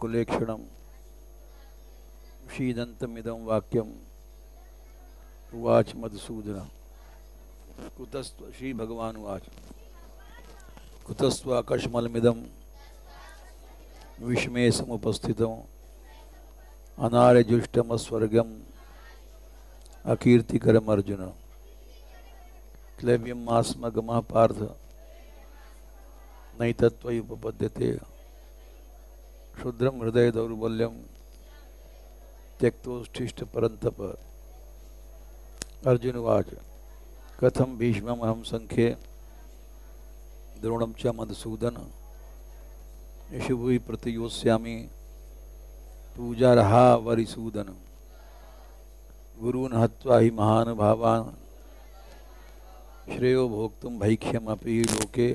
कुलेक्षणं शीदन्तमिदं वाक्यम् उवाच मधुसूदन कुतस्त्व श्री भगवान उवाच कुतस्त्वाकश्मलमिदं विषमे समुपस्थितम् अनार्यजुष्टमस्वर्गम् अकीर्तिकरम् अर्जुन क्लैव्यं मास्मगमः पार्थ नैतत्त्वयि उपपद्यते क्षुद्रं हृदय दौर्बल्यं त्यक्तोष्ठिष्ट परन्तप। अर्जुन उवाच कथं भीष्ममहं संख्ये द्रोणं च मधुसूदन शुभुः प्रतियोत्स्यामि पूजार्हा वरिसूदन गुरून् हत्वा हि महानुभावान् श्रेयो भोक्तुं भैक्ष्यमपि लोके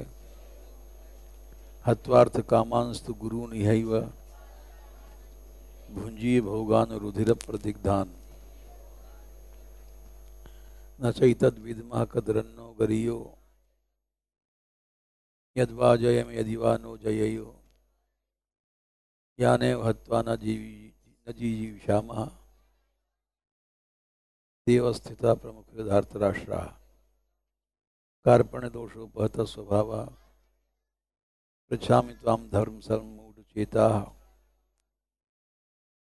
हत्वार्थकामांस्तु गुरून् इहैव भुञ्जीय भोगान् रुधिरप्रदिग्धान् न चैतद्विद्मः कदरन्नो गरीयो यद्वा जयं यदि वा नो जयेयो यानेव हत्वा न जीविषामः देवस्थिता प्रमुख धार्तराष्ट्राः कार्पण्यदोषोपहतः स्वभावः पृच्छामि त्वां धर्मसम्मूढचेताः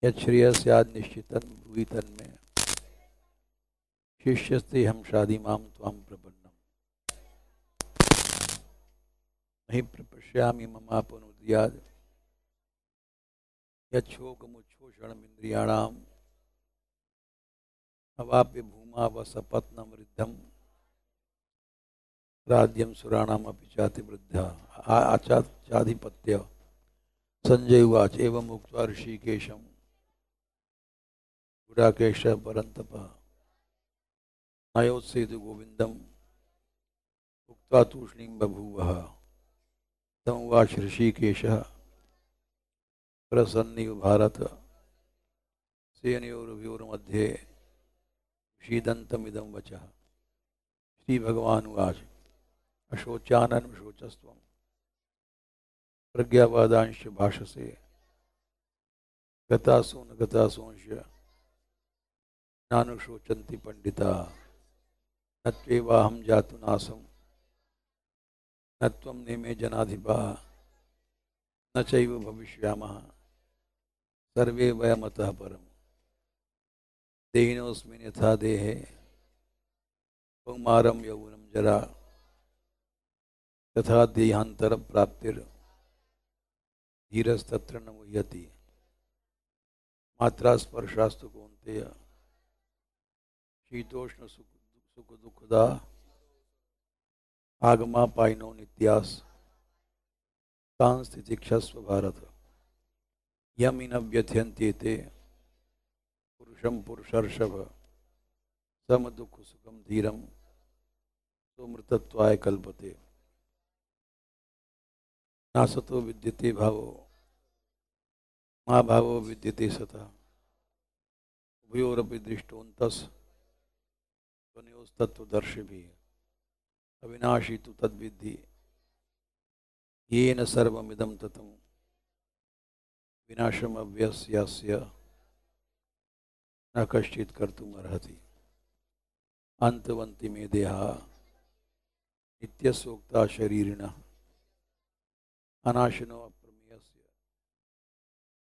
यच्छ्रेयः स्यात् निश्चितं ब्रूहि तन्मे शिष्यस्ते हम शादी माम त्वां प्रपन्नम् नहि प्रपश्यामि ममापनुद्याद् यच्छोकमुच्छोषणमिन्द्रियाणाम् अवाप्य भूमा वसपत्नं वृद्धं राज्यं सुराणामपि चातिवृद्धा चाधिपत्य। संजय उवाच एवम् उक्त्वा ऋषिकेशं गुडाकेशः परन्तपः नयोत्सेतु गोविन्दम् उक्त्वा तूष्णीं बभूवः। तमुवाच ऋषिकेशः प्रसन्निव भारत सेनयोरुभयोर्मध्ये शीदन्तमिदं वचः। श्री भगवान उवाच अशोचाननं शोचस्त्वं प्रज्ञावादांश्च भाषसे गतासु न गतासूंश्च नानुशोचन्ति पंडिताः न त्वेवाहं जातु नासं न त्वं नेमे जनाधिपाः न चैव भविष्यामः सर्वे वयमतः परम् देहिनोऽस्मिन् यथा देहे कौमारं यौवनं जरा तथा देहान्तरप्राप्तिर्धीरस्तत्र न मुह्यति मात्रा स्पर्शास्तु कौन्तेय शीतोष्ण सुख दुःखदा आगमा पायनो नित्यास तां स्थितिक्षस्व भारत यमि न व्यथयन्त्येते पुरुषं पुरुषर्षभ सम दुःख सुखम धीरम सोमृतत्वाय कल्पते नासतो विद्यते भावो मा भावो विद्यते सतः उभयोरपि दृष्टोऽन्तस् त्वनयोस्तत्त्वदर्शिभिः अविनाशी तु तद्विद्धि येन सर्वमिदं ततं विनाशमव्यस्यस्य न कश्चित् कर्तुम् अर्हति अन्तवन्ति मे देहा नित्यसोक्ता शरीरिणः अनाशिनो अप्रमेयस्य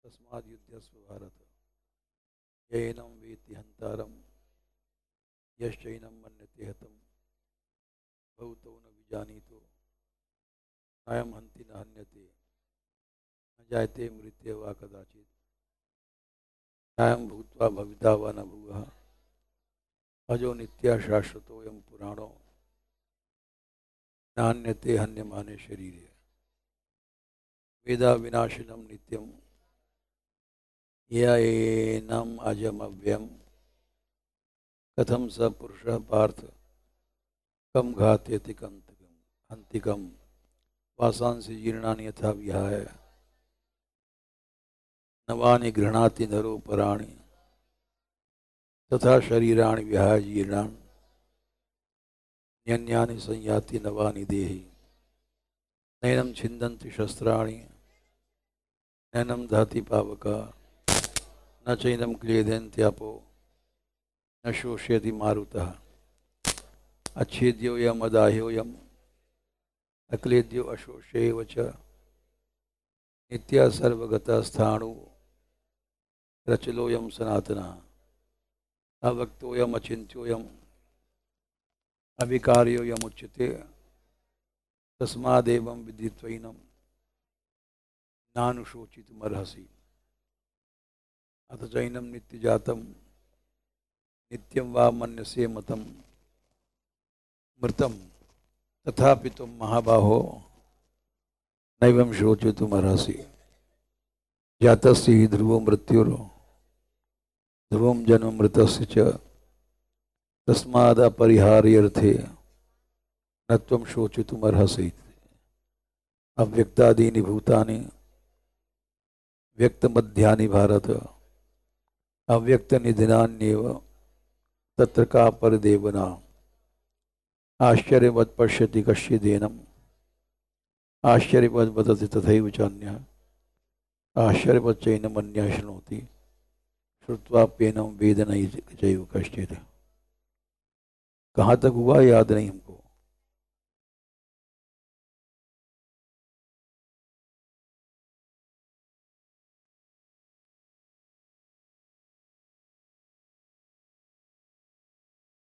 तस्माद् युध्यस्व भारत यैनं वेत्ति हन्तारं यश्चैनं मन्यते हतं भूतो न विजानीतो नायं हन्ति न हन्यते न जायते मृत्ये वा कदाचित् नायं भूत्वा भविता वा न भुवः अजो नित्या शाश्वतोऽयं पुराणो नान्यते हन्यमाने शरीरे वेदा विनाशिनं नित्यं येनम् अजमव्ययं कथं स पुरुषः पार्थ कम घात्यति हन्तिकं वासांसि जीर्णानि यथा विहाय नवानि गृह्णाति नरोपराणि तथा शरीराणि विहाय जीर्णानि न्यन्यानि संयाति नवानि देहि नैनं छिन्दन्ति शस्त्राणि नैनम दहति पावका न चैनम क्लेदन्त्यापो न शोषयति मारुतः अच्छेद्यो यम अदाह्यो यम अक्लेद्यो अशोषेव च नित्या सर्वगता स्थाणु रचलोयम सनातना अवक्तोयम अचिंत्योयम अविकार्यो यमुच्यते तस्मादेवं विदित्वैनं नानुशोचितुमर्हसि अथ चैनं नित्यजातं नित्यं वा मन्यसे मतं मृतं तथापि तुम महाबाहो नैवं शोचितुमर्हसि जातस्य हि ध्रुवो मृत्युर् ध्रुवं जन्म मृतस्य च तस्मादपरिहार्यर्थे न त्वं शोचितुमर्हसि अव्यक्तादीनि भूतानि व्यक्तमध्यानि भारत अव्यक्तनिधनान्येव तत्र का परदेवना आश्चर्यवत् पश्यति कश्चिदेनम् आश्चर्यवत् वदति तथैव चान्यः आश्चर्यवत् चैनमन्यः शृणोति श्रुत्वाप्येनं वेद न चैव कश्चित्। कहाँ तक हुआ याद नहीं हमको।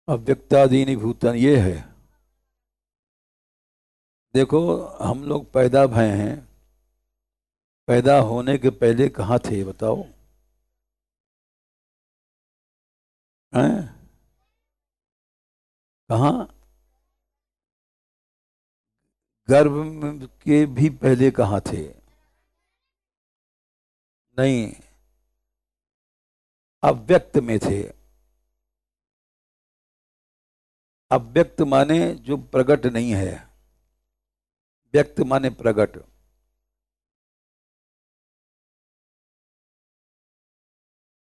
अव्यक्तादीनि भूतानि ये है। देखो हम लोग पैदा भय हैं, पैदा होने के पहले कहाँ थे बताओ? हैं? कहाँ? गर्भ के भी पहले कहाँ थे? नहीं, अव्यक्त में थे। अव्यक्त माने जो प्रकट नहीं है, व्यक्त माने प्रकट।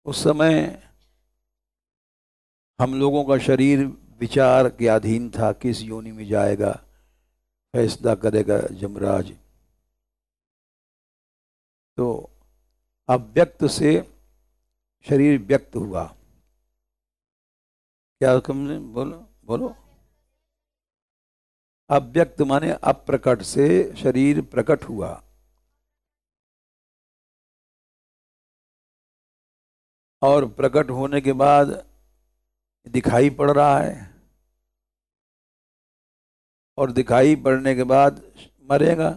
उस समय हम लोगों का शरीर विचार के अधीन था, किस योनि में जाएगा फैसला करेगा यमराज। तो अव्यक्त से शरीर व्यक्त हुआ। क्या समझे? बोलो बोलो। अव्यक्त माने अप्रकट से शरीर प्रकट हुआ। और प्रकट होने के बाद दिखाई पड़ रहा है, और दिखाई पड़ने के बाद मरेगा।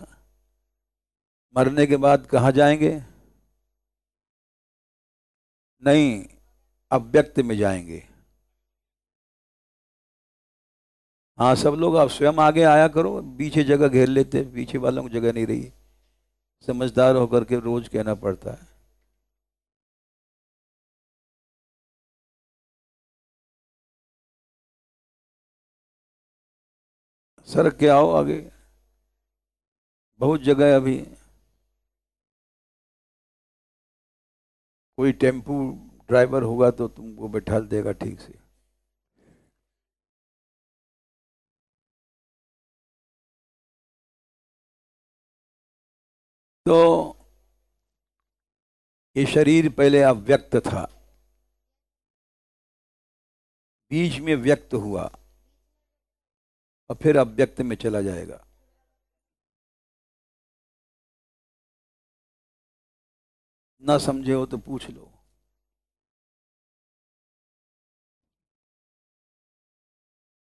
मरने के बाद कहाँ जाएंगे? नहीं, अव्यक्त में जाएंगे। हाँ सब लोग आप स्वयं आगे आया करो, पीछे जगह घेर लेते, पीछे वालों को जगह नहीं रही। समझदार होकर के रोज कहना पड़ता है। सर के आओ आगे, बहुत जगह अभी। कोई टेम्पू ड्राइवर होगा तो तुमको बैठा देगा ठीक से। तो ये शरीर पहले अव्यक्त था, बीच में व्यक्त हुआ और फिर अव्यक्त में चला जाएगा। ना समझे हो तो पूछ लो।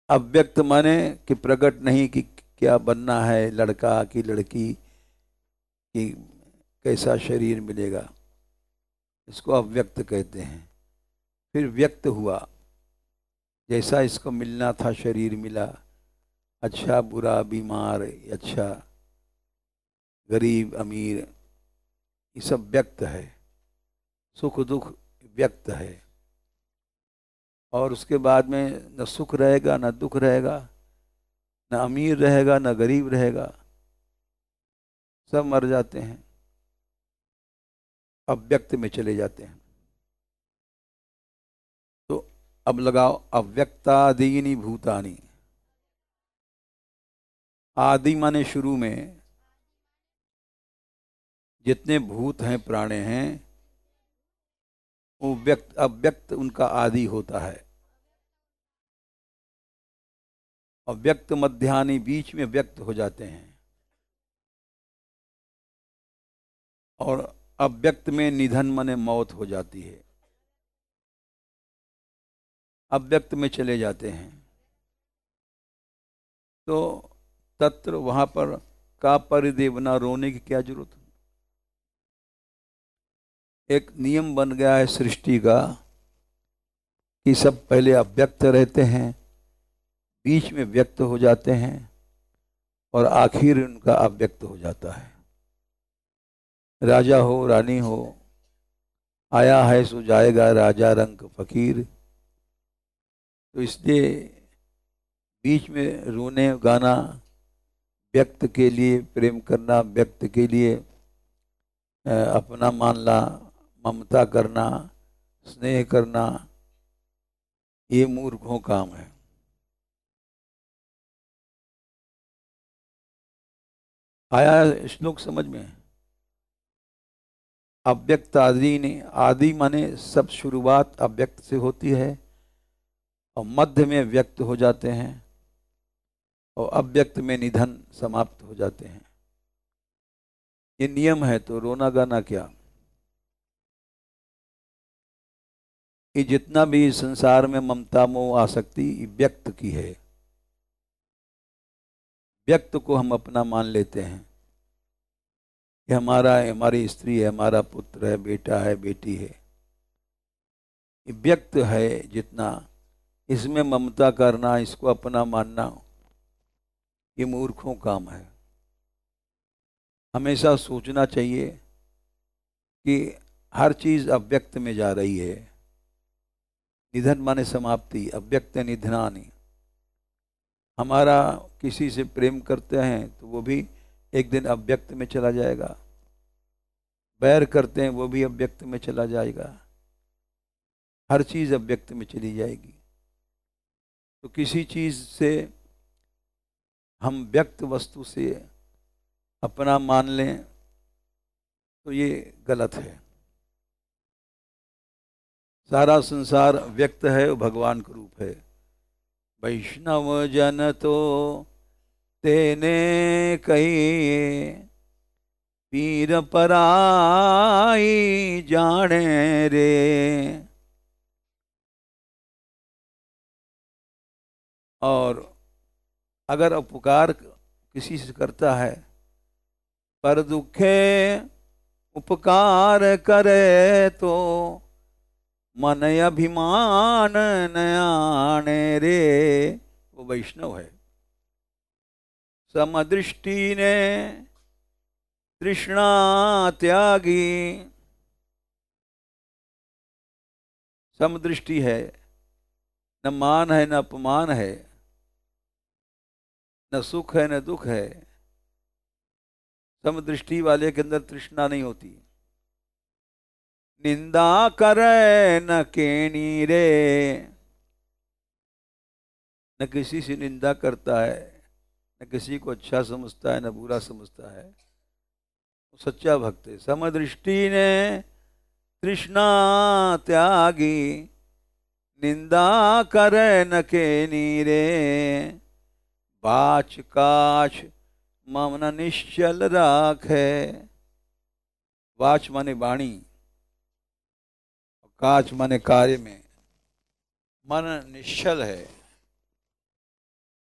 अव्यक्त माने कि प्रकट नहीं कि क्या बनना है, लड़का की लड़की कि कैसा शरीर मिलेगा, इसको अव्यक्त कहते हैं। फिर व्यक्त हुआ, जैसा इसको मिलना था शरीर मिला, अच्छा बुरा बीमार अच्छा गरीब अमीर, ये सब व्यक्त है। सुख दुख व्यक्त है। और उसके बाद में न सुख रहेगा न दुख रहेगा, न अमीर रहेगा न गरीब रहेगा, सब मर जाते हैं, अव्यक्त में चले जाते हैं। तो अब लगाओ अव्यक्तादीनि भूतानि। आदि माने शुरू में, जितने भूत हैं प्राणे हैं वो व्यक्त अव्यक्त उनका आदि होता है। अव्यक्त मध्यानि बीच में व्यक्त हो जाते हैं और अव्यक्त में निधन माने मौत हो जाती है, अव्यक्त में चले जाते हैं। तो तत्र वहां पर का परिदेवना, रोने की क्या जरूरत। एक नियम बन गया है सृष्टि का कि सब पहले अव्यक्त रहते हैं, बीच में व्यक्त हो जाते हैं और आखिर उनका अव्यक्त हो जाता है। राजा हो रानी हो, आया है सो जाएगा राजा रंग फकीर। तो इसलिए बीच में रोने गाना, व्यक्त के लिए प्रेम करना, व्यक्त के लिए अपना मानना, ममता करना, स्नेह करना, ये मूर्खों काम है। आया श्लोक समझ में। अव्यक्त आदि ने, आदि माने सब शुरुआत अव्यक्त से होती है और मध्य में व्यक्त हो जाते हैं और अव्यक्त में निधन समाप्त हो जाते हैं। ये नियम है। तो रोना गाना क्या, ये जितना भी संसार में ममता मोह आसक्ति व्यक्त की है, व्यक्त को हम अपना मान लेते हैं। ये हमारा है, हमारी स्त्री है, हमारा पुत्र है, बेटा है, बेटी है। ये व्यक्त है जितना, इसमें ममता करना, इसको अपना मानना, ये मूर्खों काम है। हमेशा सोचना चाहिए कि हर चीज अव्यक्त में जा रही है। निधन माने समाप्ति, अव्यक्त निधनानि। हमारा किसी से प्रेम करते हैं तो वो भी एक दिन अव्यक्त में चला जाएगा, बैर करते हैं वो भी अव्यक्त में चला जाएगा, हर चीज अव्यक्त में चली जाएगी। तो किसी चीज से हम व्यक्त वस्तु से अपना मान लें तो ये गलत है। सारा संसार व्यक्त है, वो भगवान का रूप है। वैष्णव जन तो तेने कही, पीर पराई जाने रे। और अगर उपकार किसी से करता है, पर दुखे उपकार करे तो मन अभिमान न आने रे, वो वैष्णव है। समदृष्टि ने तृष्णा त्यागी, समदृष्टि है, न मान है न अपमान है, न सुख है न दुख है। समदृष्टि वाले के अंदर तृष्णा नहीं होती। निंदा करे न केनी रे, न किसी से निंदा करता है, न किसी को अच्छा समझता है न बुरा समझता है। सच्चा भक्त है। समदृष्टि ने तृष्णा त्यागी, निंदा करे न केनी रे। बाच काछ मन निश्चल राखे, वाच माने वाणी, काच माने कार्य में, मन निश्चल है।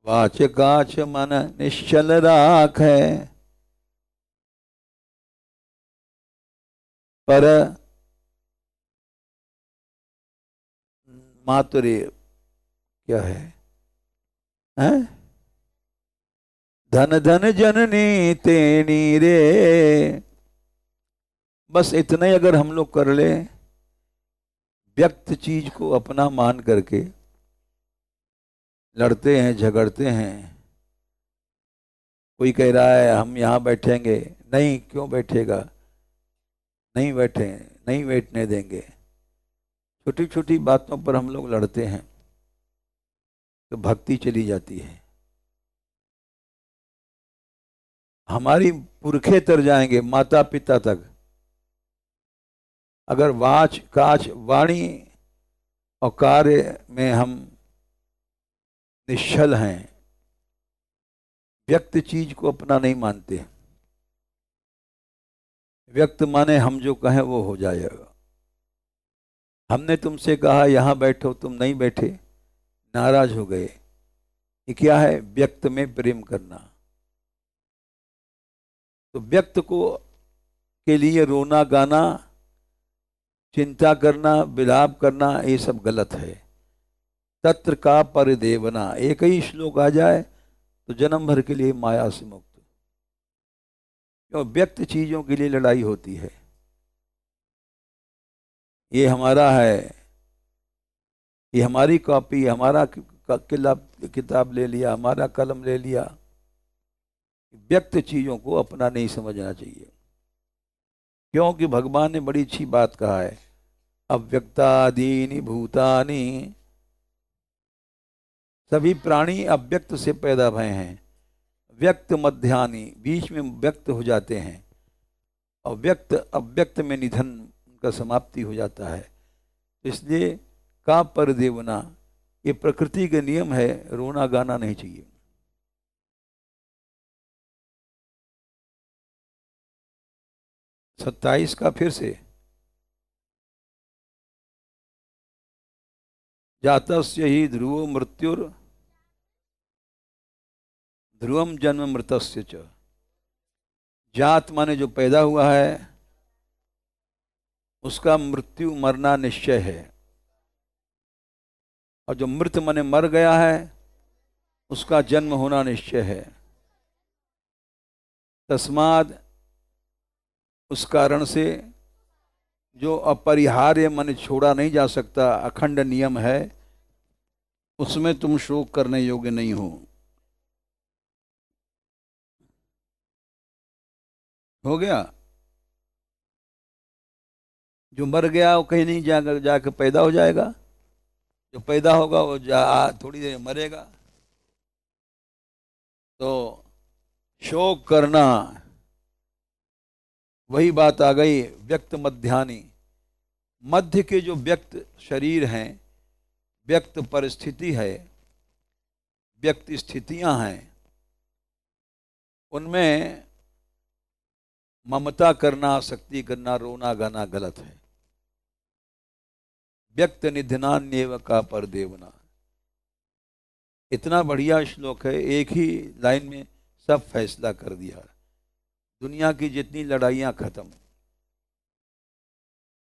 वाच काच मन निश्चल राखे, पर मातुरे क्या है, हैं? धन धन जननी तेनी रे। बस इतना ही अगर हम लोग कर ले, व्यक्त चीज को अपना मान करके लड़ते हैं, झगड़ते हैं। कोई कह रहा है हम यहाँ बैठेंगे, नहीं, क्यों बैठेगा, नहीं बैठे, नहीं बैठने देंगे। छोटी छोटी बातों पर हम लोग लड़ते हैं तो भक्ति चली जाती है। हमारी पुरखे तर जाएंगे, माता पिता तक, अगर वाच काच वाणी और कार्य में हम निश्चल हैं, व्यक्त चीज को अपना नहीं मानते, व्यक्त माने हम जो कहें वो हो जाएगा। हमने तुमसे कहा यहां बैठो, तुम नहीं बैठे, नाराज हो गए, ये क्या है? व्यक्त में प्रेम करना। तो व्यक्त को के लिए रोना गाना, चिंता करना, विलाप करना, ये सब गलत है। तत्र का परिदेवना, एक ही श्लोक आ जाए तो जन्म भर के लिए माया से मुक्त। क्यों? व्यक्त चीजों के लिए लड़ाई होती है। ये हमारा है, ये हमारी कॉपी, हमारा किताब ले लिया, हमारा कलम ले लिया। व्यक्त चीजों को अपना नहीं समझना चाहिए, क्योंकि भगवान ने बड़ी अच्छी बात कहा है, अव्यक्तादीनि भूतानि, सभी प्राणी अव्यक्त से पैदा भय हैं। व्यक्त मध्यानि, बीच में व्यक्त हो जाते हैं, और व्यक्त अव्यक्त में निधन का समाप्ति हो जाता है। इसलिए का परदेवना, ये प्रकृति के नियम है, रोना गाना नहीं चाहिए। सत्ताईस का फिर से, जातस्य ही ध्रुवो मृत्युर ध्रुवम जन्म मृतस्य च। जात माने जो पैदा हुआ है, उसका मृत्यु मरना निश्चय है, और जो मृत माने मर गया है, उसका जन्म होना निश्चय है। तस्माद, उस कारण से जो अपरिहार्य मन छोड़ा नहीं जा सकता, अखंड नियम है, उसमें तुम शोक करने योग्य नहीं हो गया। जो मर गया वो कहीं नहीं जाकर पैदा हो जाएगा, जो पैदा होगा वो थोड़ी देर मरेगा। तो शोक करना, वही बात आ गई, व्यक्त मध्यानि, मध्य के जो व्यक्त शरीर हैं, व्यक्त परिस्थिति है, व्यक्त स्थितियां हैं, उनमें ममता करना, आसक्ति करना, रोना गाना गलत है। व्यक्त निधनान्येव का परदेवना, इतना बढ़िया श्लोक है, एक ही लाइन में सब फैसला कर दिया। दुनिया की जितनी लड़ाइयां खत्म।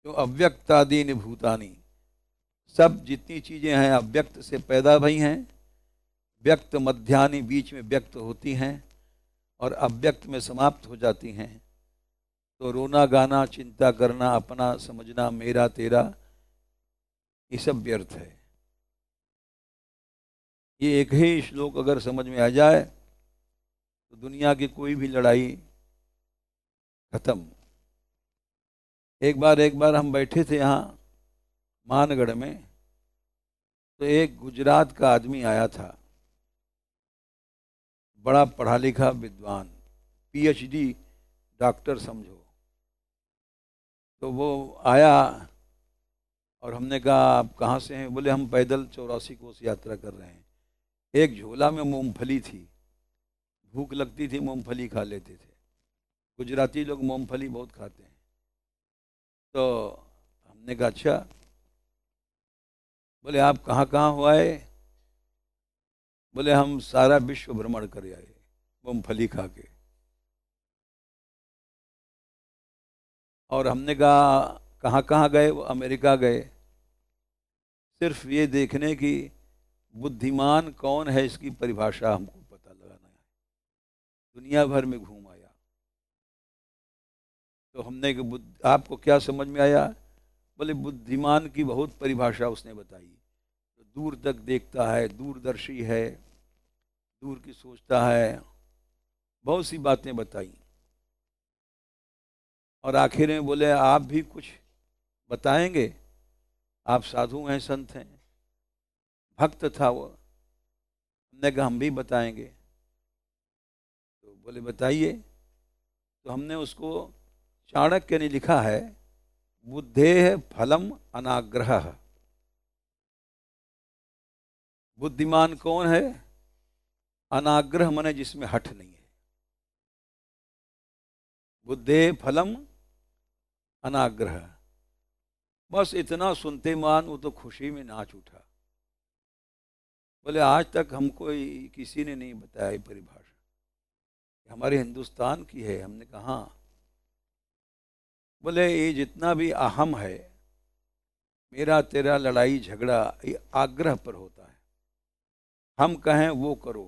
जो अव्यक्तादीनि भूतानि, सब जितनी चीजें हैं अव्यक्त से पैदा भई हैं, व्यक्त मध्यानि, बीच में व्यक्त होती हैं और अव्यक्त में समाप्त हो जाती हैं। तो रोना गाना, चिंता करना, अपना समझना, मेरा तेरा, ये सब व्यर्थ है। ये एक ही श्लोक अगर समझ में आ जाए तो दुनिया की कोई भी लड़ाई खत्म। एक बार हम बैठे थे यहाँ मानगढ़ में, तो एक गुजरात का आदमी आया था, बड़ा पढ़ा लिखा विद्वान, पीएचडी डॉक्टर समझो। तो वो आया और हमने कहा आप कहाँ से हैं? बोले हम पैदल 84 कोस यात्रा कर रहे हैं। एक झोला में मूंगफली थी, भूख लगती थी मूंगफली खा लेते थे। गुजराती लोग मूंगफली बहुत खाते हैं। तो हमने कहा अच्छा। बोले आप कहाँ कहाँ हुआ है? बोले हम सारा विश्व भ्रमण कर आए मूंगफली खा के। और हमने कहा कहाँ कहाँ गए? वो अमेरिका गए, सिर्फ ये देखने की बुद्धिमान कौन है इसकी परिभाषा हमको पता लगाना है। दुनिया भर में घूम आया। तो हमने कहा आपको क्या समझ में आया? बोले बुद्धिमान की बहुत परिभाषा उसने बताई। तो दूर तक देखता है, दूरदर्शी है, दूर की सोचता है, बहुत सी बातें बताई। और आखिर में बोले आप भी कुछ बताएंगे? आप साधु हैं, संत हैं, भक्त था वो। हमने कहा हम भी बताएंगे। तो बोले बताइए। तो हमने उसको, चाणक्य ने लिखा है, बुद्धेः फलम अनाग्रह। बुद्धिमान कौन है? अनाग्रह माने जिसमें हठ नहीं है। बुद्धे फलम अनाग्रह। बस इतना सुनते मान वो तो खुशी में नाच उठा। बोले आज तक हमको किसी ने नहीं बताया ये परिभाषा, हमारे हिंदुस्तान की है। हमने कहा हाँ। बोले ये जितना भी अहम है, मेरा तेरा लड़ाई झगड़ा ये आग्रह पर होता है। हम कहें वो करो।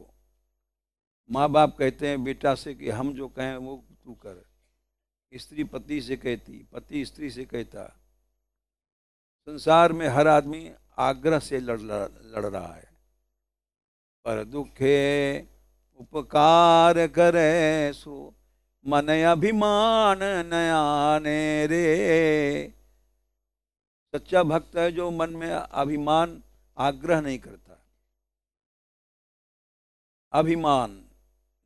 माँ बाप कहते हैं बेटा से कि हम जो कहें वो तू कर। स्त्री पति से कहती, पति स्त्री से कहता। संसार में हर आदमी आग्रह से लड़ रहा है। पर दुखे उपकार करे सो मन अभिमान नयाने रे। सच्चा भक्त है जो मन में अभिमान आग्रह नहीं करता। अभिमान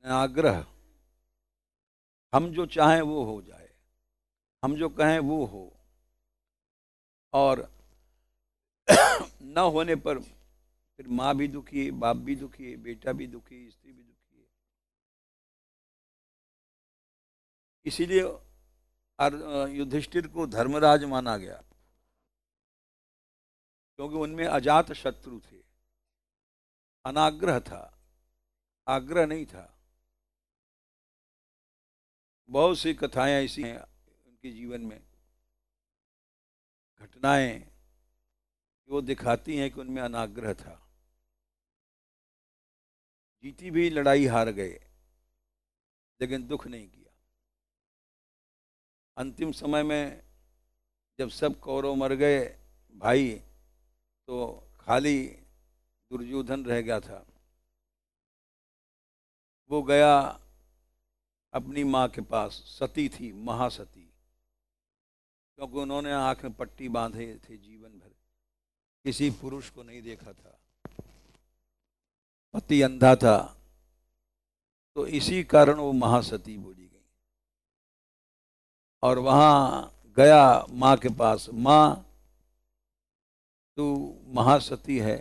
आग्रह, हम जो चाहें वो हो जाए, हम जो कहें वो हो, और न होने पर फिर माँ भी दुखी है, बाप भी दुखी है, बेटा भी दुखी है, स्त्री भी दुखी है। इसीलिए युधिष्ठिर को धर्मराज माना गया, क्योंकि उनमें अजात शत्रु थे। अनाग्रह था, आग्रह नहीं था। बहुत सी कथाएं ऐसी हैं उनके जीवन में, घटनाएं वो दिखाती हैं कि उनमें अनाग्रह था। जीती भी लड़ाई हार गए, लेकिन दुख नहीं किया। अंतिम समय में जब सब कौरव मर गए भाई, तो खाली दुर्योधन रह गया था। वो गया अपनी माँ के पास, सती थी, महासती, क्योंकि उन्होंने आंख में पट्टी बांधे थे जीवन भर, किसी पुरुष को नहीं देखा था, पति अंधा था, तो इसी कारण वो महासती बोली गई। और वहां गया माँ के पास, माँ तू महासती है,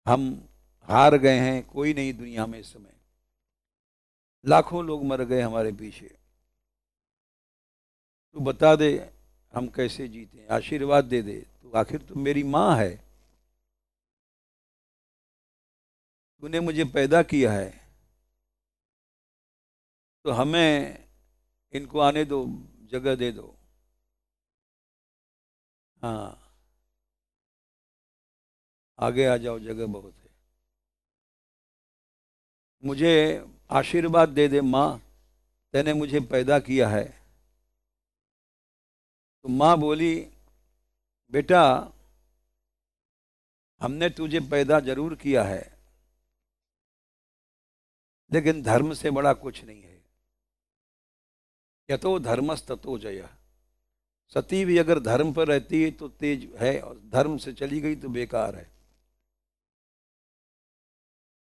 हम हार गए हैं, कोई नहीं दुनिया में इस समय, लाखों लोग मर गए हमारे पीछे, तू बता दे हम कैसे जीते, आशीर्वाद दे दे, तू आखिर तू मेरी माँ है, तूने मुझे पैदा किया है, तो हमें इनको आने दो, जगह दे दो। हाँ आगे आ जाओ, जगह बहुत है, मुझे आशीर्वाद दे दे माँ, तूने मुझे पैदा किया है। तो माँ बोली बेटा हमने तुझे पैदा जरूर किया है, लेकिन धर्म से बड़ा कुछ नहीं है। यतो धर्मस ततो जय। सती भी अगर धर्म पर रहती है तो तेज है, और धर्म से चली गई तो बेकार है।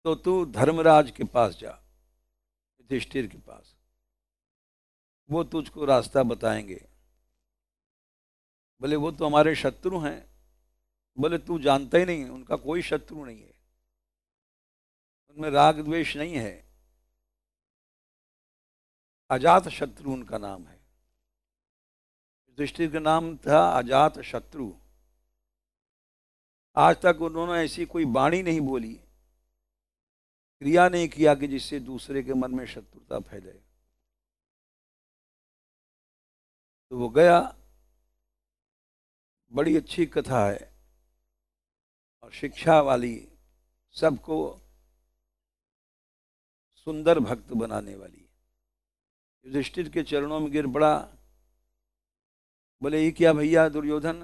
तो तू धर्मराज के पास जा, युधिष्ठिर के पास, वो तुझको रास्ता बताएंगे। बोले वो तो हमारे शत्रु हैं। बोले तू जानता ही नहीं, उनका कोई शत्रु नहीं है, उनमें राग द्वेष नहीं है, अजात शत्रु उनका नाम है। युधिष्ठिर का नाम था अजात शत्रु। आज तक उन्होंने ऐसी कोई वाणी नहीं बोली, क्रिया नहीं किया कि जिससे दूसरे के मन में शत्रुता फैले। तो वो गया, बड़ी अच्छी कथा है और शिक्षा वाली, सबको सुंदर भक्त बनाने वाली। युधिष्ठिर के चरणों में गिर पड़ा। बोले ये क्या भैया दुर्योधन?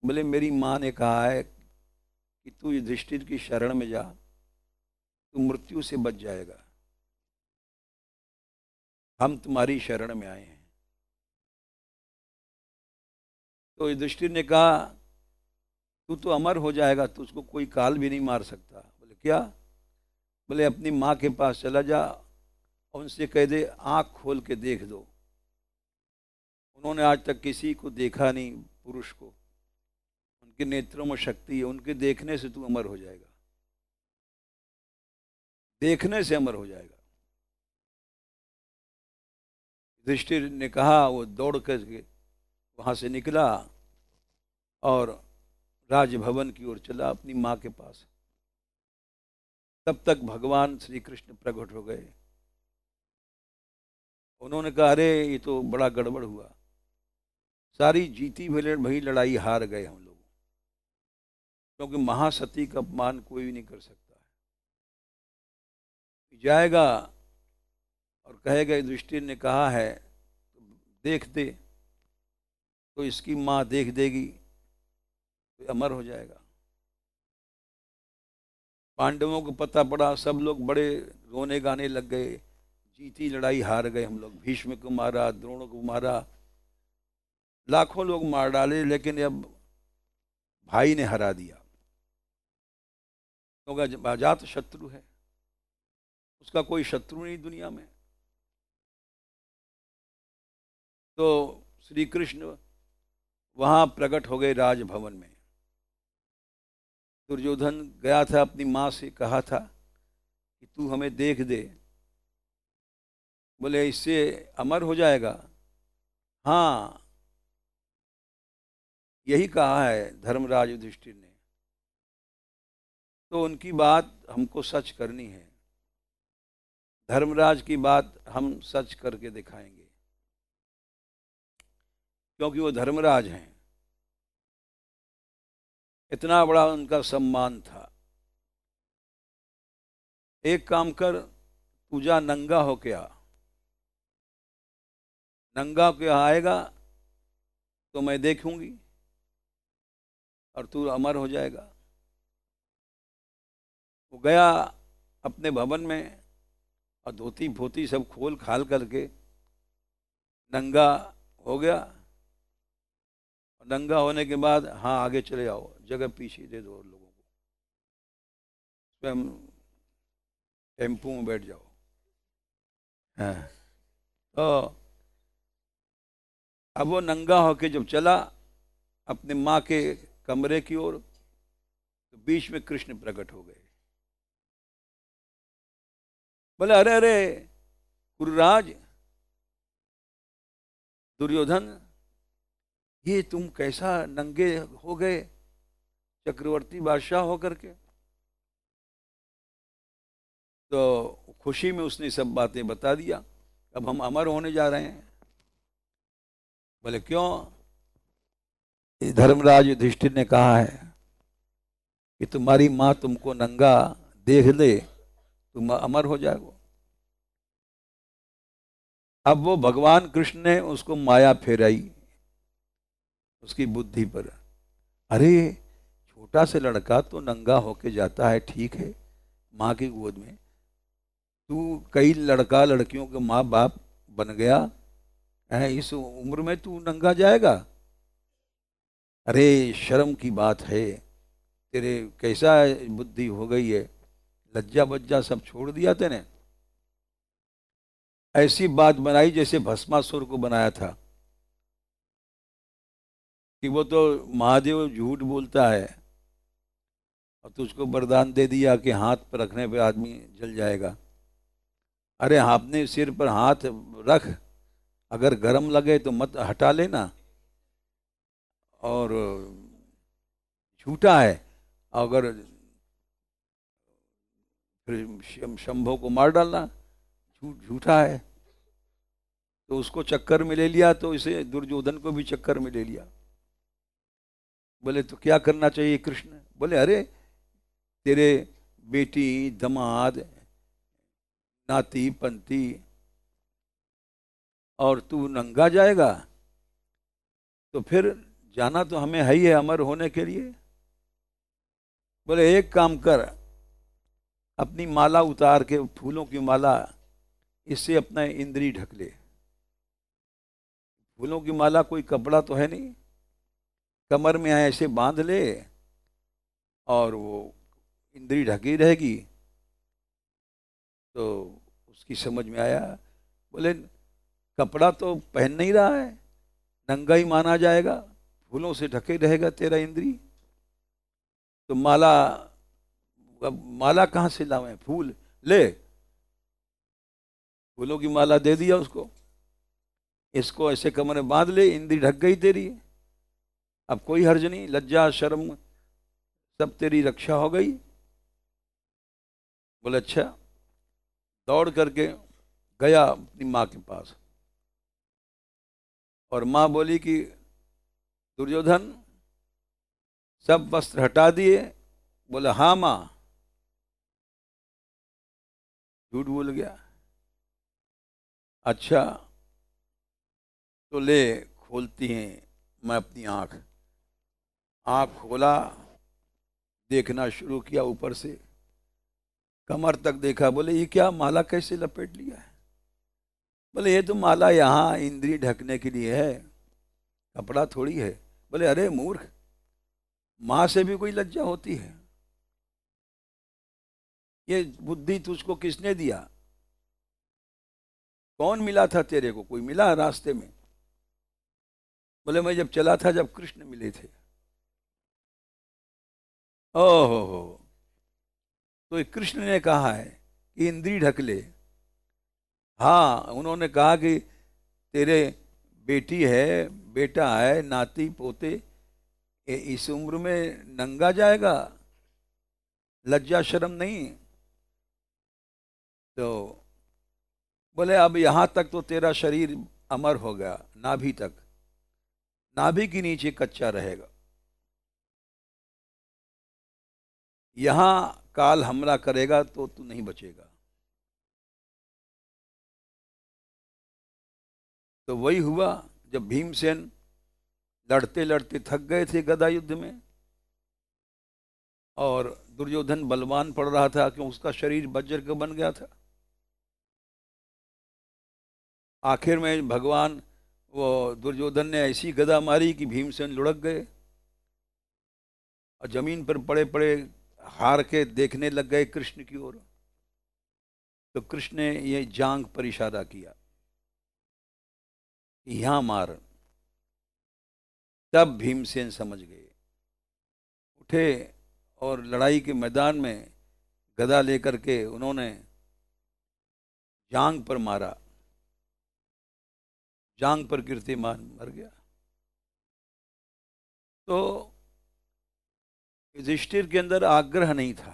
बोले मेरी माँ ने कहा है कि तू युधिष्ठिर की शरण में जा, तू मृत्यु से बच जाएगा, हम तुम्हारी शरण में आए हैं। तो युधिष्ठिर ने कहा तू तो अमर हो जाएगा, तुझको कोई काल भी नहीं मार सकता। बोले क्या? बोले अपनी माँ के पास चला जा और उनसे कह दे आँख खोल के देख दो। उन्होंने आज तक किसी को देखा नहीं, पुरुष को। उनके नेत्रों में शक्ति है, उनके देखने से तू अमर हो जाएगा, देखने से अमर हो जाएगा। युधिष्ठिर ने कहा, वो दौड़ करके वहां से निकला और राजभवन की ओर चला, अपनी माँ के पास। तब तक भगवान श्री कृष्ण प्रकट हो गए। उन्होंने कहा, अरे ये तो बड़ा गड़बड़ हुआ, सारी जीती भई लड़ाई हार गए हम लोग, क्योंकि महासती का अपमान कोई भी नहीं कर सकता है। जाएगा और कहेगा युधिष्ठिर ने कहा है तो देख दे, तो इसकी माँ देख देगी तो अमर हो जाएगा। पांडवों को पता पड़ा, सब लोग बड़े रोने गाने लग गए, जीती लड़ाई हार गए हम लोग, भीष्म को मारा, द्रोण को मारा, लाखों लोग मार डाले, लेकिन अब भाई ने हरा दिया, क्योंकि अजात शत्रु है, उसका कोई शत्रु नहीं दुनिया में। तो श्री कृष्ण वहां प्रकट हो गए राजभवन में। दुर्योधन गया था, अपनी माँ से कहा था कि तू हमें देख दे, बोले इससे अमर हो जाएगा। हाँ, यही कहा है धर्मराज युधिष्ठिर ने, तो उनकी बात हमको सच करनी है, धर्मराज की बात हम सच करके दिखाएंगे, क्योंकि वो धर्मराज हैं, इतना बड़ा उनका सम्मान था। एक काम कर, तू जा नंगा होके आ, नंगा होके आएगा तो मैं देखूंगी और तू अमर हो जाएगा। वो गया अपने भवन में और धोती भोती सब खोल खाल करके नंगा हो गया। नंगा होने के बाद, हाँ आगे चले आओ, जगह पीछे दे दो लोगों को, स्वयं टेम्पू में बैठ जाओ। हाँ, तो अब वो नंगा होके जब चला अपने माँ के कमरे की ओर, तो बीच में कृष्ण प्रकट हो गए। बोले, अरे अरे कुरुराज दुर्योधन, ये तुम कैसा नंगे हो गए चक्रवर्ती बादशाह होकर के। तो खुशी में उसने सब बातें बता दिया, अब हम अमर होने जा रहे हैं। बोले क्यों? धर्मराज युधिष्ठिर ने कहा है कि तुम्हारी माँ तुमको नंगा देख ले, तुम अमर हो जाओगे। अब वो भगवान कृष्ण ने उसको माया फेराई उसकी बुद्धि पर। अरे छोटा से लड़का तो नंगा होके जाता है, ठीक है, माँ की गोद में, तू कई लड़का लड़कियों के माँ बाप बन गया है, इस उम्र में तू नंगा जाएगा? अरे शर्म की बात है, तेरे कैसा बुद्धि हो गई है, लज्जा बज्जा सब छोड़ दिया तेने। ऐसी बात बनाई जैसे भस्मासुर को बनाया था कि वो तो महादेव झूठ बोलता है और तुझको वरदान दे दिया कि हाथ पर रखने पे आदमी जल जाएगा। अरे आपने सिर पर हाथ रख, अगर गर्म लगे तो मत हटा लेना, और झूठा है, अगर फिर शंभो को मार डालना, झूठा है। तो उसको चक्कर में ले लिया, तो इसे दुर्योधन को भी चक्कर में ले लिया। बोले तो क्या करना चाहिए कृष्ण? बोले अरे तेरे बेटी दमाद नाती पंती और तू नंगा जाएगा, तो फिर जाना तो हमें है ही है अमर होने के लिए। बोले एक काम कर, अपनी माला उतार के, फूलों की माला, इससे अपना इंद्री ढक ले। फूलों की माला कोई कपड़ा तो है नहीं, कमर में ऐसे बांध ले और वो इंद्री ढकी रहेगी। तो उसकी समझ में आया, बोले कपड़ा तो पहन नहीं रहा है, नंगा ही माना जाएगा, फूलों से ढके रहेगा तेरा इंद्री। तो माला, अब माला कहाँ से लावें? फूल ले, फूलों की माला दे दिया उसको, इसको ऐसे कमर में बांध ले, इंद्री ढक गई तेरी। अब कोई हर्ज नहीं, लज्जा शर्म सब तेरी रक्षा हो गई। बोले अच्छा। दौड़ करके गया अपनी माँ के पास, और माँ बोली कि दुर्योधन सब वस्त्र हटा दिए? बोला हाँ माँ। झूठ बोल गया। अच्छा तो ले, खोलती हैं। मैं अपनी आंख खोला, देखना शुरू किया, ऊपर से कमर तक देखा। बोले ये क्या, माला कैसे लपेट लिया है? बोले ये तो माला यहाँ इंद्री ढकने के लिए है, कपड़ा थोड़ी है। बोले अरे मूर्ख, माँ से भी कोई लज्जा होती है? ये बुद्धि तुझको किसने दिया? कौन मिला था तेरे को? कोई मिला रास्ते में? बोले मैं जब चला था, जब कृष्ण मिले थे। ओहो हो, तो ये कृष्ण ने कहा है कि इंद्री ढक ले। हाँ, उन्होंने कहा कि तेरे बेटी है, बेटा है, नाती पोते, इस उम्र में नंगा जाएगा, लज्जा शर्म नहीं? तो बोले अब यहां तक तो तेरा शरीर अमर हो गया, नाभि तक, नाभि के नीचे कच्चा रहेगा। यहां काल हमला करेगा तो तू नहीं बचेगा। तो वही हुआ, जब भीमसेन लड़ते लड़ते थक गए थे गदा युद्ध में, और दुर्योधन बलवान पड़ रहा था क्यों, उसका शरीर वज्र का बन गया था। आखिर में भगवान, वो दुर्योधन ने ऐसी गदा मारी कि भीमसेन लुढ़क गए और जमीन पर पड़े पड़े हार के देखने लग गए कृष्ण की ओर। तो कृष्ण ने ये जांग पर इशारा किया, यहां मार। तब भीमसेन समझ गए, उठे और लड़ाई के मैदान में गदा लेकर के उन्होंने जांग पर मारा। जांग पर गिरते मर गया। तो युधिष्ठिर के अंदर आग्रह नहीं था।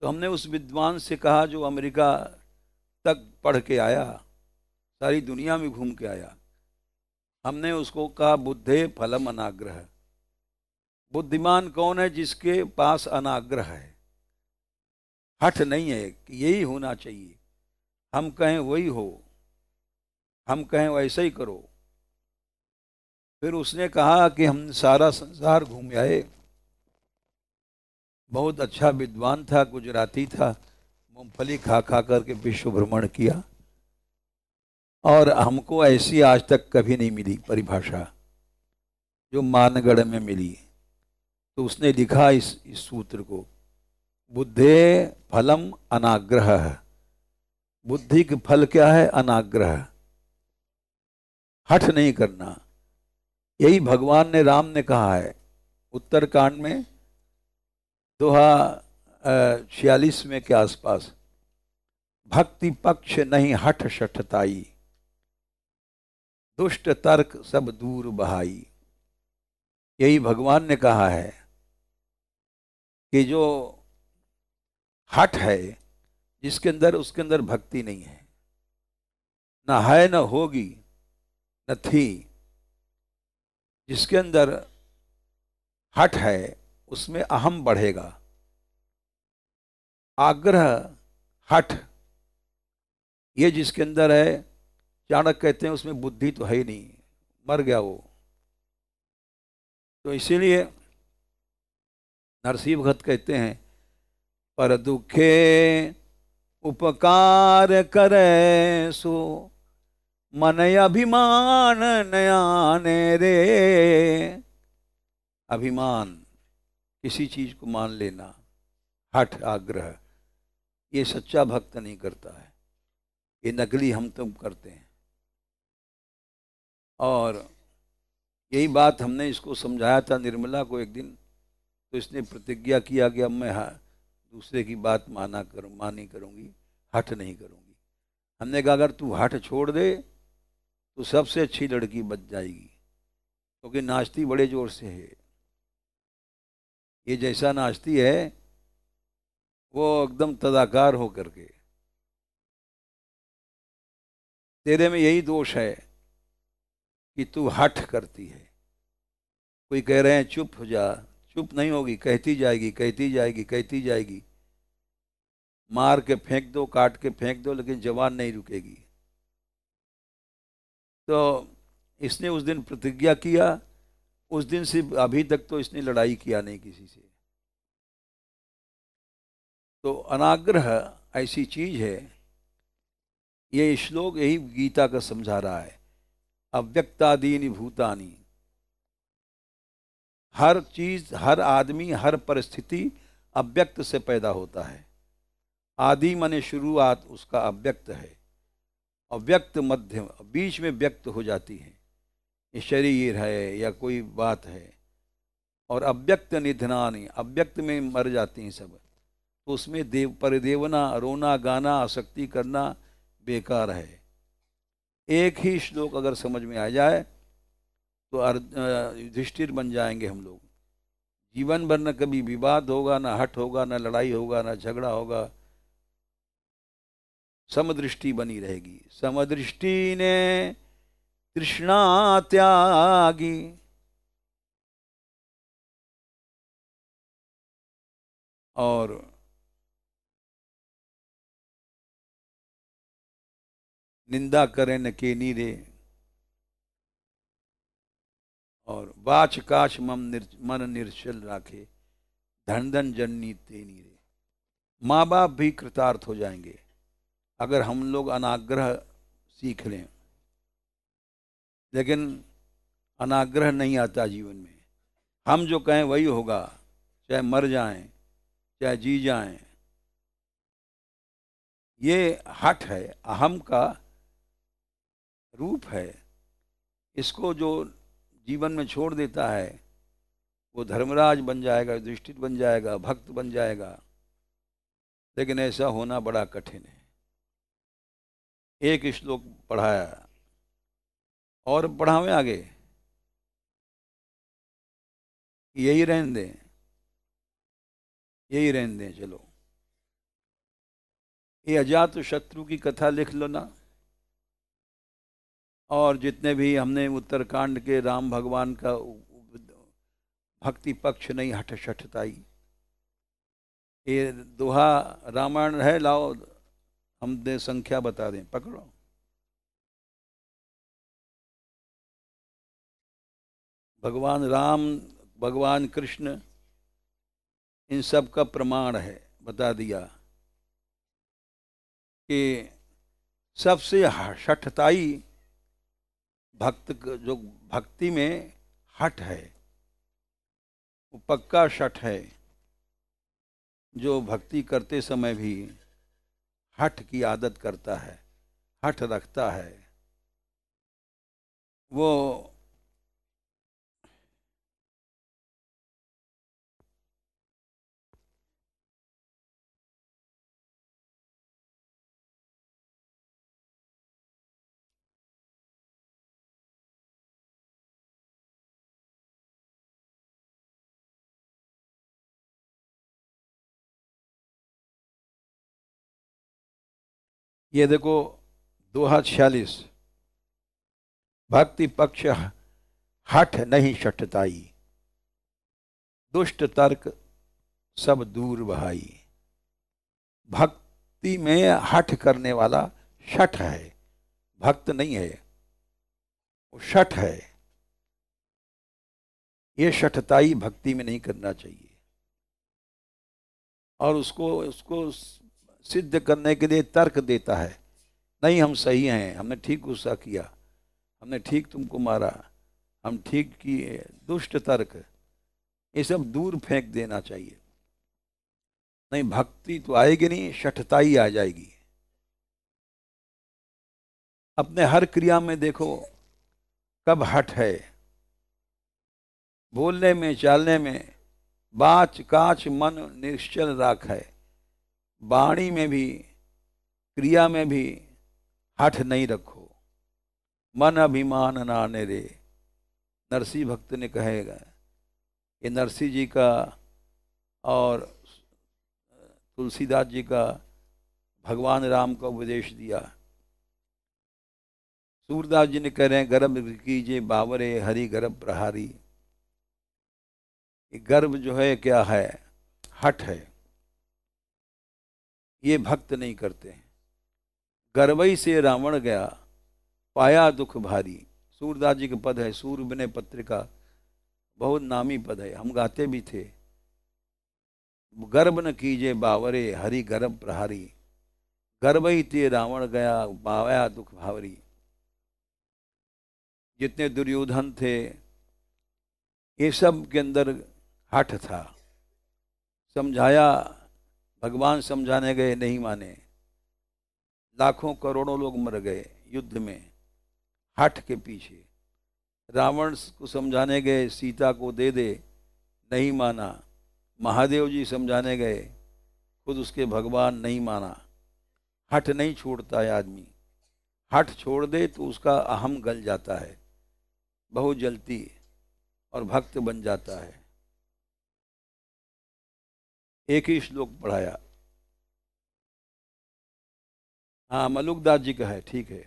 तो हमने उस विद्वान से कहा जो अमेरिका तक पढ़ के आया, सारी दुनिया में घूम के आया, हमने उसको कहा बुद्धे फलम अनाग्रह। बुद्धिमान कौन है? जिसके पास अनाग्रह है, हठ नहीं है कि यही होना चाहिए, हम कहें वही हो, हम कहें वैसे ही करो। फिर उसने कहा कि हम सारा संसार घूम आए, बहुत अच्छा विद्वान था, गुजराती था, मूंगफली खा खा करके विश्व भ्रमण किया, और हमको ऐसी आज तक कभी नहीं मिली परिभाषा जो मानगढ़ में मिली। तो उसने लिखा इस सूत्र को, बुद्धे फलम अनाग्रह। बुद्धि के फल क्या है? अनाग्रह, हठ नहीं करना। यही भगवान ने, राम ने कहा है उत्तरकांड में दोहा 46 के आसपास, भक्ति पक्ष नहीं हठ शठताई, दुष्ट तर्क सब दूर बहाई। यही भगवान ने कहा है कि जो हठ है जिसके अंदर, उसके अंदर भक्ति नहीं है, न है, न होगी, न थी। जिसके अंदर हठ है उसमें अहम बढ़ेगा, आग्रह, हठ, ये जिसके अंदर है, चाणक्य कहते हैं उसमें बुद्धि तो है ही नहीं, मर गया वो। तो इसीलिए नरसिंह भगत कहते हैं, पर दुखे उपकार करे सो मन अभिमान नयाने रे। अभिमान, किसी चीज को मान लेना, हठ, आग्रह, ये सच्चा भक्त नहीं करता है, ये नकली हम तुम करते हैं। और यही बात हमने इसको समझाया था निर्मला को एक दिन, तो इसने प्रतिज्ञा किया कि अब मैं दूसरे की बात मानी करूँगी, हठ नहीं करूँगी। हमने कहा अगर तू हठ छोड़ दे तो सबसे अच्छी लड़की बच जाएगी, क्योंकि नाचती बड़े जोर से है। ये जैसा नाचती है वो एकदम तदाकार हो करके। तेरे में यही दोष है कि तू हठ करती है। कोई कह रहे हैं चुप हो जा, चुप नहीं होगी, कहती जाएगी कहती जाएगी कहती जाएगी। मार के फेंक दो, काट के फेंक दो, लेकिन जवान नहीं रुकेगी। तो इसने उस दिन प्रतिज्ञा किया, उस दिन से अभी तक तो इसने लड़ाई किया नहीं किसी से। तो अनाग्रह ऐसी चीज है, ये श्लोक यही गीता का समझा रहा है। अव्यक्तादीनि भूतानि, हर चीज, हर आदमी, हर परिस्थिति अव्यक्त से पैदा होता है। आदि माने शुरुआत, उसका अव्यक्त है। अव्यक्त मध्यम, बीच में व्यक्त हो जाती है, ये शरीर है या कोई बात है। और अव्यक्त निधनानि, अव्यक्त में मर जाती हैं सब। तो उसमें परिदेवना, रोना गाना, आसक्ति करना बेकार है। एक ही श्लोक अगर समझ में आ जाए तो युधिष्ठिर बन जाएंगे हम लोग। जीवन भर न कभी विवाद होगा, न हट होगा, न लड़ाई होगा, न झगड़ा होगा। समदृष्टि बनी रहेगी। समदृष्टि ने तृष्णा त्यागी, और निंदा करें न के नीरे, और बाच काच मन निर्चल राखे, धन धन जननी ते नीरे। माँ बाप भी कृतार्थ हो जाएंगे अगर हम लोग अनाग्रह सीख लें। लेकिन अनाग्रह नहीं आता जीवन में। हम जो कहें वही होगा, चाहे मर जाएं चाहे जी जाएं। ये हठ है, अहम का रूप है। इसको जो जीवन में छोड़ देता है वो धर्मराज बन जाएगा, युधिष्ठिर बन जाएगा, भक्त बन जाएगा। लेकिन ऐसा होना बड़ा कठिन है। एक श्लोक पढ़ाया और पढ़ावें आगे, यही रहने दें, यही रहने दें। चलो, ये अजात शत्रु की कथा लिख लो ना। और जितने भी हमने उत्तरकांड के राम भगवान का भक्ति पक्ष नहीं, हठ शठताई, ये दोहा रामायण है, लाओ हम दे संख्या बता दें, पकड़ो। भगवान राम, भगवान कृष्ण, इन सब का प्रमाण है, बता दिया कि सबसे शठताई भक्त, जो भक्ति में हठ है, वो पक्का शठ है। जो भक्ति करते समय भी हठ की आदत करता है, हठ रखता है, वो ये देखो दोहा 46, भक्ति पक्ष हठ नहीं शठताई, दुष्ट तर्क सब दूर बहाई। भक्ति में हठ करने वाला शठ है, भक्त नहीं है, वो शठ है। ये शठताई भक्ति में नहीं करना चाहिए। और उसको उसको सिद्ध करने के लिए तर्क देता है, नहीं हम सही हैं, हमने ठीक गुस्सा किया, हमने ठीक तुमको मारा, हम ठीक किए। दुष्ट तर्क ये सब दूर फेंक देना चाहिए। नहीं, भक्ति तो आएगी नहीं, शठताई आ कब हठ है, बोलने में चालने में बाच काच मन निश्चल राख है। वाणी में भी क्रिया में भी हठ नहीं रखो, मन अभिमान ना रे। नरसिंह भक्त ने कहेगा, ये नरसिंह जी का और तुलसीदास जी का भगवान राम का उपदेश दिया। सूरदास जी ने कह रहे हैं, गर्भ कीजिए बावरे हरि गर्भ प्रहारी। गर्भ जो है क्या है, हठ है, ये भक्त नहीं करते हैं। गर्भई से रावण गया पाया दुख भारी। सूरदास जी का पद है, सूर विनय पत्रिका, बहुत नामी पद है, हम गाते भी थे। गर्भ न कीजिए बावरे हरि गर्भ प्रहारी, गर्भई ते रावण गया पाया दुख भावरी। जितने दुर्योधन थे ये सब के अंदर हठ था। समझाया, भगवान समझाने गए नहीं माने, लाखों करोड़ों लोग मर गए युद्ध में हठ के पीछे। रावण को समझाने गए सीता को दे दे, नहीं माना। महादेव जी समझाने गए, खुद उसके भगवान नहीं माना। हठ नहीं छोड़ता है आदमी, हठ छोड़ दे तो उसका अहम गल जाता है, बहुत जलती और भक्त बन जाता है। एक ही श्लोक पढ़ाया। हाँ, मलुकदास जी का है, ठीक है,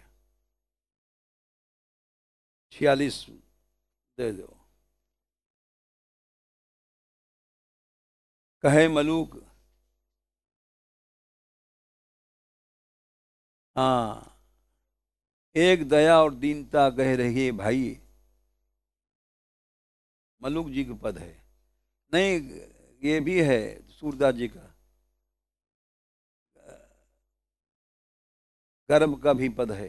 46 दे दो। कहे मलुक, हाँ, एक दया और दीनता कह रही भाई। मलुक जी का पद है, नहीं ये भी है सूरदास जी का, गर्भ का भी पद है।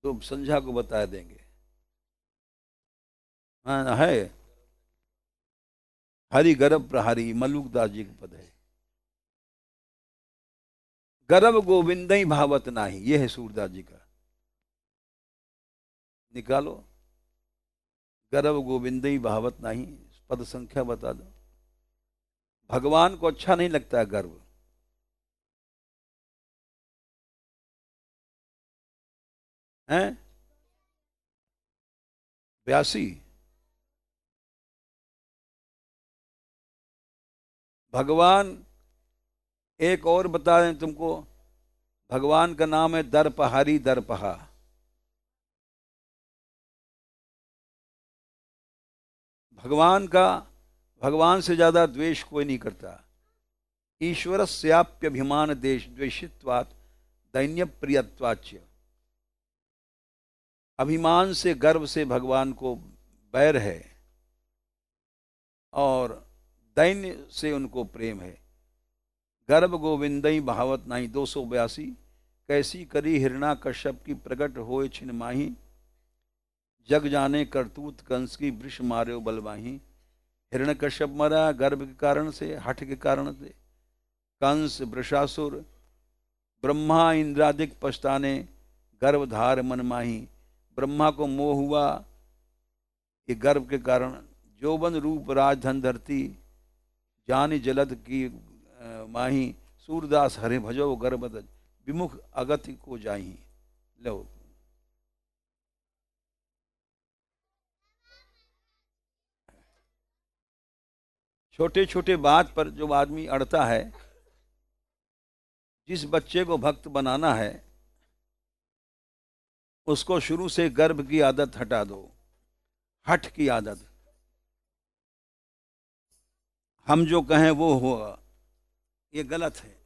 तो संध्या को बता देंगे। हाँ है, हरि गर्भ प्रहारी, मलुकदास जी का पद है। गर्भ गोविंद ही भावत नाही, ये है सूरदास जी का, निकालो। गर्भ गोविंद ही भावत नाही, पद संख्या बता दो। भगवान को अच्छा नहीं लगता है गर्भ, हैं 82। भगवान एक और बता दें तुमको, भगवान का नाम है दरपहारी, दरपहा। भगवान से ज्यादा द्वेष कोई नहीं करता। ईश्वर स्याप्यभिमान देश द्वेषित्वात् दैन्य प्रियत्वाच्य। अभिमान से, गर्व से भगवान को बैर है और दैन्य से उनको प्रेम है। गर्भ गोविंदई भावत नाही, 282। कैसी करी हिरणा कश्यप की प्रकट होए छिन माही, जग जाने करतूत कंस की वृष मार्यो बलवाही। हिरण कश्यप मरा गर्भ के कारण से, हठ के कारण से। कंस, वृषासुर, ब्रह्मा इंद्रादिक पछताने, गर्भधार मन माही। ब्रह्मा को मोह हुआ ये गर्भ के कारण। जोबन रूप राजधन धरती, जानी जलद की माही। सूरदास हरे भजो गर्भ विमुख अगति को जाही। लो, छोटे छोटे बात पर जो आदमी अड़ता है, जिस बच्चे को भक्त बनाना है उसको शुरू से गर्भ की आदत हटा दो, हठ की आदत। हम जो कहें वो होगा, ये गलत है।